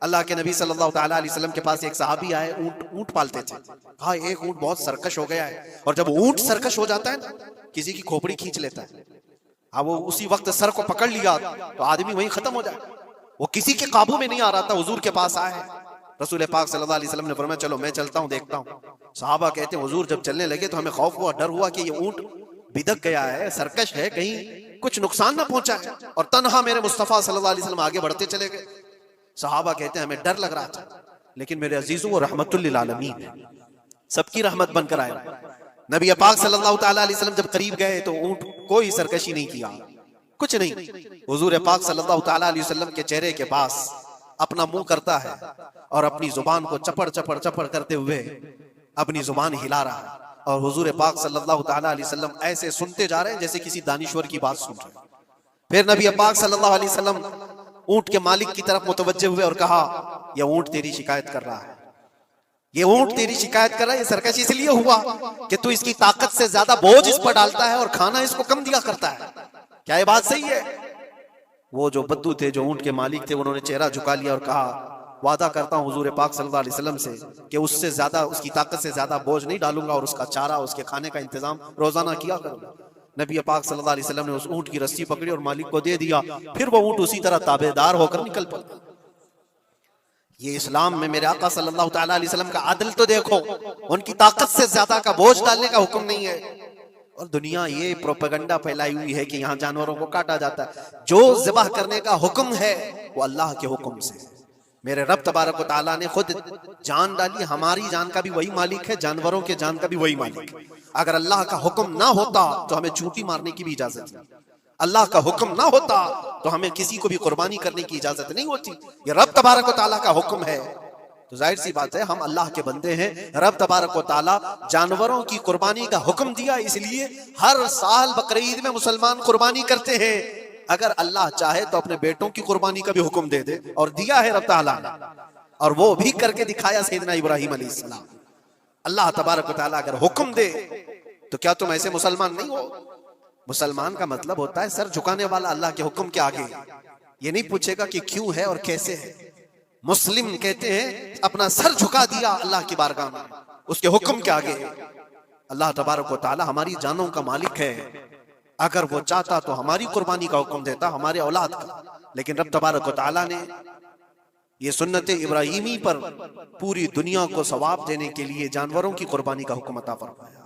अल्लाह के नबी सल्लल्लाहु ताला अलैहि वसल्लम के पास एक सहाबी आए, ऊंट पालते थे। कहा एक ऊंट बहुत सरकश हो गया है, और जब ऊंट सरकश हो जाता है ना, किसी की खोपड़ी खींच लेता है। हाँ, वो उसी वक्त सर को पकड़ लिया तो आदमी वहीं खत्म हो जाए। वो किसी के काबू में नहीं आ रहा था, हुजूर के पास आए। रसूल पाक सल्लल्लाहु अलैहि वसल्लम ने फरमाया चलो मैं चलता हूँ, देखता हूँ। सहाबा कहते हैं हुजूर जब चलने लगे तो हमें खौफ हुआ, डर हुआ कि ये ऊंट बिदक गया है, सरकश है, कहीं कुछ नुकसान ना पहुंचाए। और तन्हा मेरे मुस्तफा सल्लल्लाहु अलैहि वसल्लम आगे बढ़ते चले गए। सहाबा कहते हैं हमें डर लग रहा था, लेकिन मेरे अजीजों वो रहमतुल लिल आलमीन है, सबकी रहमत बनकर आए। नबी पाक सल्लल्लाहु ताला अलैहि वसल्लम जब करीब गए तो ऊंट कोई सरकशी नहीं किया, कुछ नहीं। हुजूर पाक सल्लल्लाहु ताला अलैहि वसल्लम के चेहरे के पास अपना मुंह करता है और अपनी जुबान को चपड़ चपड़ चपड़ करते हुए अपनी जुबान हिला रहा है। और हुजूर पाक सल्लल्लाहु ताला अलैहि वसल्लम ऐसे सुनते जा रहे हैं जैसे किसी दानिश्वर की बात सुन रहे हैं। फिर नबी पाक सल्लल्लाहु अलैहि वसल्लम ऊंट के मालिक की तरफ मुतवज्जे हुए और कहा यह ऊंट तेरी शिकायत कर रहा है, ये ऊंट तेरी शिकायत कर रहा है। ये सरकश इसलिए हुआ कि तू इसकी ताकत से ज्यादा बोझ इस पर डालता है और खाना इसको कम दिया करता है। क्या ये बात सही है? वो जो बद्दू थे, जो ऊंट के मालिक थे, उन्होंने चेहरा झुका लिया और कहा वादा करता हूं हुजूर पाक सल्लल्लाहु अलैहि वसल्लम से कि उससे ज्यादा, उसकी ताकत से ज्यादा बोझ नहीं डालूंगा और उसका चारा, उसके खाने का इंतजाम रोजाना किया करूंगा। नबी पाक सल्लल्लाहु अलैहि वसल्लम ने उस ऊंट की रस्सी पकड़ी और मालिक को दे दिया। फिर वो ऊंट उसी तरह ताबेदार होकर निकल पड़ा। ये इस्लाम में मेरे आका सल्लल्लाहु ताला अलैहि वसल्लम का आदल तो देखो, उनकी ताकत से ज्यादा का बोझ डालने का हुक्म नहीं है। और दुनिया ये प्रोपेगेंडा फैलाई हुई है कि यहाँ जानवरों को काटा जाता है। जो ज़िबाह करने का हुक्म है वो अल्लाह के हुक्म से। मेरे रब तबारक व तआला ने खुद जान डाली, हमारी जान का भी वही मालिक है, जानवरों के जान का भी वही मालिक है। अगर अल्लाह का हुक्म ना होता तो हमें चूंटी मारने की भी इजाजत नहीं, अल्लाह का हुक्म ना होता तो हमें किसी को भी कुर्बानी करने की इजाजत नहीं होती। ये रब तबारक व तआला का हुक्म है, तो जाहिर सी बात है हम अल्लाह के बंदे हैं। रब तबारक व तआला जानवरों की कुर्बानी का हुक्म दिया, इसलिए हर साल बकरीद में मुसलमान कुर्बानी करते हैं। अगर अल्लाह चाहे तो अपने बेटों की कुर्बानी का भी हुक्म दे दे, और दिया है रब तआला ने, और वो भी करके दिखाया सैयदना इब्राहिम अलैहिस्सलाम। अल्लाह तबारक व तआला अगर हुक्म दे तो क्या तुम ऐसे मुसलमान नहीं हो? मुसलमान का मतलब होता है सर झुकाने वाला अल्लाह के हुक्म के आगे। ये नहीं पूछेगा कि क्यों है और कैसे है। मुस्लिम कहते हैं अपना सर झुका दिया अल्लाह की बारगाह में, उसके हुक्म के आगे। अल्लाह तबारक व तआला हमारी जानों का मालिक है। अगर वो चाहता तो हमारी कुर्बानी का हुक्म देता, हमारे औलाद का। लेकिन रब तबारक व तआला ने ये सुन्नत इब्राहिमी पर पूरी दुनिया को सवाब देने के लिए जानवरों की कुर्बानी का हुक्म अता फरमाया।